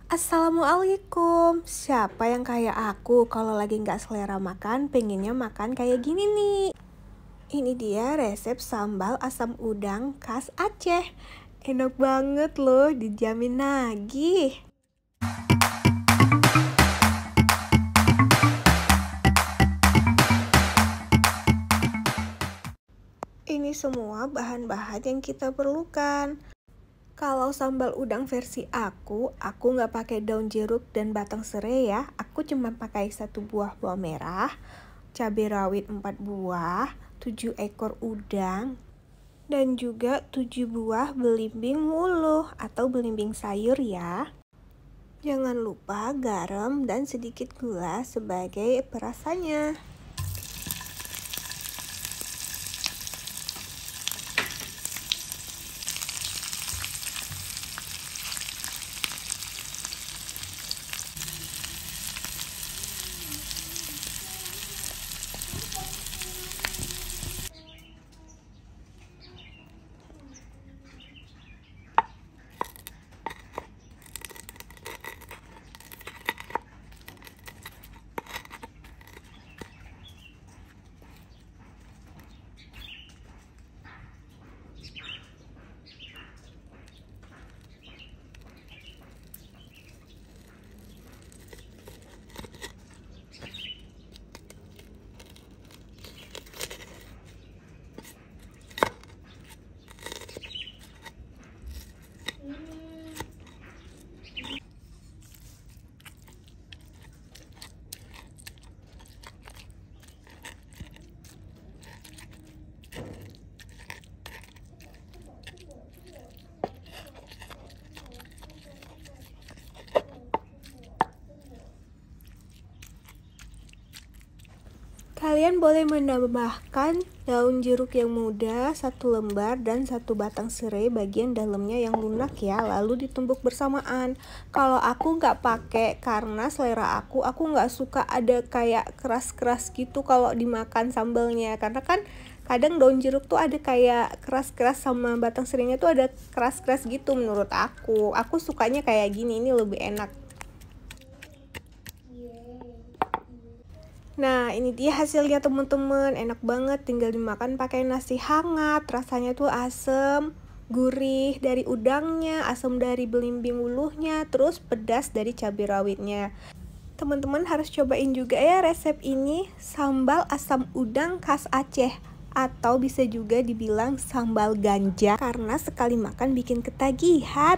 Assalamualaikum. Siapa yang kayak aku kalau lagi nggak selera makan, pengennya makan kayak gini nih. Ini dia resep sambal asam udang khas Aceh. Enak banget loh, dijamin nagih. Ini semua bahan-bahan yang kita perlukan. Kalau sambal udang versi aku nggak pakai daun jeruk dan batang serai ya. Aku cuma pakai 1 buah bawang merah, cabai rawit 4 buah, 7 ekor udang, dan juga 7 buah belimbing wuluh atau belimbing sayur ya. Jangan lupa garam dan sedikit gula sebagai perasanya. Kalian boleh menambahkan daun jeruk yang muda 1 lembar dan 1 batang serai bagian dalamnya yang lunak ya, lalu ditumbuk bersamaan. Kalau aku nggak pakai karena selera aku nggak suka ada kayak keras-keras gitu kalau dimakan sambalnya, karena kan kadang daun jeruk tuh ada kayak keras-keras sama batang serainya tuh ada keras-keras gitu menurut aku. Aku sukanya kayak gini, ini lebih enak. Nah, ini dia hasilnya teman-teman. Enak banget, tinggal dimakan pakai nasi hangat. Rasanya tuh asem, gurih dari udangnya, asam dari belimbing wuluhnya, terus pedas dari cabai rawitnya. Teman-teman harus cobain juga ya resep ini, sambal asam udang khas Aceh. Atau bisa juga dibilang sambal ganja, karena sekali makan bikin ketagihan.